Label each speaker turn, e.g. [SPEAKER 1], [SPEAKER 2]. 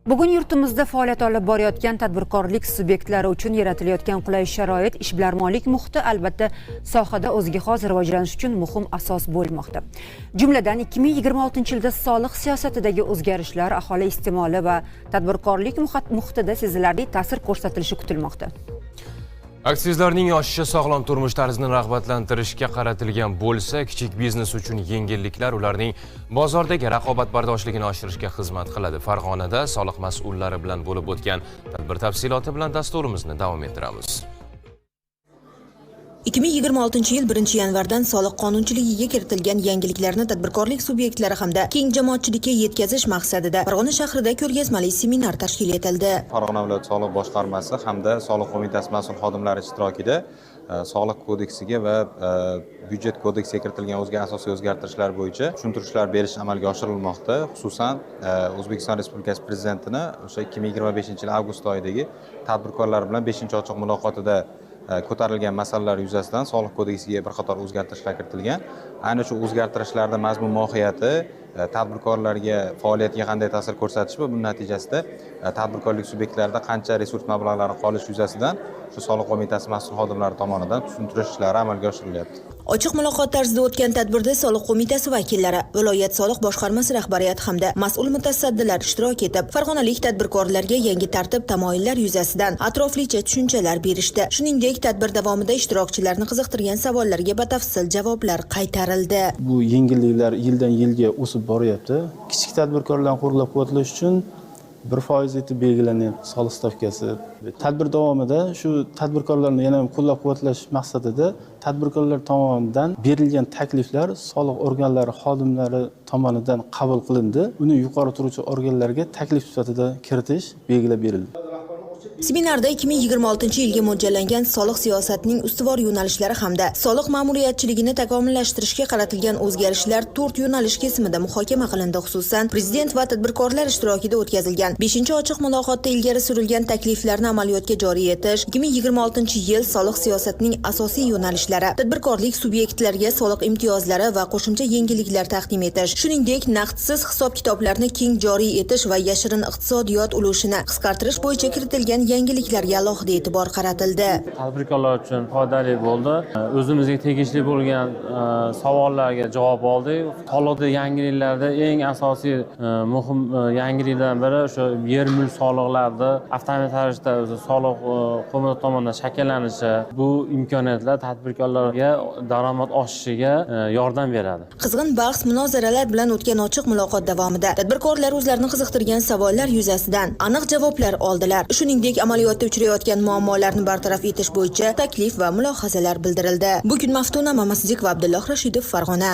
[SPEAKER 1] Bugun yurtimizda faoliyat olib borayotgan tadbirkorlik subyektlari uchun yaratilayotgan qulay sharoit, ishbilarmonlik muhiti albatta sohada o'ziga xos rivojlanish uchun muhim asos bo'lmoqda. Jumladan 2026-yilda soliq siyosatidagi o'zgarishlar aholi iste'moli va tadbirkorlik muhitida sezilarli ta'sir ko'rsatilishi kutilmoqda.
[SPEAKER 2] Aksiyazlarning oshishi sog'lom turmush tarzini rag'batlantirishga qaratilgan bo'lsa, kichik biznes uchun yengilliklar ularning bozordagi raqobatbardoshligini oshirishga xizmat qiladi. Farg'onada soliq mas'ullari bilan bo'lib o'tgan tadbir tafsiloti bilan dasturimizni davom ettiramiz.
[SPEAKER 3] 2026-yil 1-yanvardan soliq qonunchiligiga kiritilgan yangiliklarni tadbirkorlik subyektlari hamda keng jamoatchilikka yetkazish maqsadida Farg'ona shahrida ko'rgazmali seminar tashkil etildi.
[SPEAKER 4] Farg'ona viloyat soliq boshqarmasi hamda soliq qo'mitasi mas'ul xodimlari ishtirokida soliq kodeksiga va byudjet kodeksiga kiritilgan asosiy o'zgartirishlar bo'yicha tushuntirishlar berish amalga oshirilmoqda. Xususan O'zbekiston Respublikasi Prezidentini o'sha 2025-yil avgust oyidagi tadbirkorlar bilan 5-ochiq muloqotida ko'tarilgan masalalar yuzasidan soliq kodeksiga bir qator o'zgartirishlar kiritilgan. Ayni shu o'zgartirishlarda mazmun mohiyati tadbirkorlarga faoliyatiga qanday ta'sir ko'rsatishi va buning natijasida tadbirkorlik subyektlarida qancha resurs mablag'lari qolish yuzasidan shu soliq qo'mitasi mas'ul xodimlari tomonidan tushuntirish ishlari amalga oshirilyapti.
[SPEAKER 3] Ochiq muloqot tarzida o'tgan tadbirda soliq qo'mitasi vakillari, viloyat soliq boshqarmasi rahbariyati hamda mas'ul mutasaddilar ishtirok etib, farg'onalik tadbirkorlarga yangi tartib tamoyillar yuzasidan atroflicha tushunchalar berishdi. Shuningdek, tadbir davomida ishtirokchilarni qiziqtirgan savollarga batafsil javoblar qaytarildi.
[SPEAKER 5] Bu yengilliklar yildan yilga o'sib boryapti. Kichik tadbirkorlarni qo'llab-quvvatlash uchun 1% etib belgilangan soliq stavkasi. Tadbir davomida shu tadbirkorlarni yana qo'llab-quvvatlash maqsadida tadbirkorlar tomonidan berilgan takliflar soliq organlari xodimlari tomonidan qabul qilindi. Uni yuqori turuvchi organlarga taklif sifatida kiritish belgilab berildi.
[SPEAKER 3] Seminarda 2026-yilga mo'ljallangan soliq siyosatining ustuvor yo'nalishlari hamda soliq ma'muriyatchiligini takomillashtirishga qaratilgan o'zgarishlar 4 yo'nalish kesimida muhokama qilindi. Xususan, prezident va tadbirkorlar ishtirokida o'tkazilgan 5-ochiq muloqotda ilgari surilgan takliflarni amaliyotga joriy etish, 2026-yil soliq siyosatining asosiy yo'nalishlari, tadbirkorlik subyektlariga soliq imtiyozlari va qo'shimcha yengilliklar taqdim etish, shuningdek, naqdsiz hisob-kitoblarni keng joriy etish va yashirin iqtisodiyot ulushini qisqartirish bo'yicha kiritilgan yangiliklarga alohida e'tibor qaratildi.
[SPEAKER 6] Tadbirkorlar uchun foydali bo'ldi. O'zimizga tegishli bo'lgan savollarga javob oldik. Soliqda yangiliklarda eng asosiy muhim yangiliklardan biri o'sha yer mulk soliqlarida avtomatik tarzda soliq qo'mitasi tomonidan shakllanishi. Bu imkoniyatlar tadbirkorlarga daromad oshishiga yordam beradi.
[SPEAKER 3] Qizg'in bahs, munozaralar bilan o'tgan ochiq muloqot davomida tadbirkorlar o'zlarini qiziqtirgan savollar yuzasidan aniq javoblar oldilar. Shuningdek, amaliyotda uchrayotgan muammolarni bartaraf etish bo'yicha taklif va mulohazalar bildirildi. Bugun Maftuna Mamasidek va Abdulloh Rashidov, Farg'ona.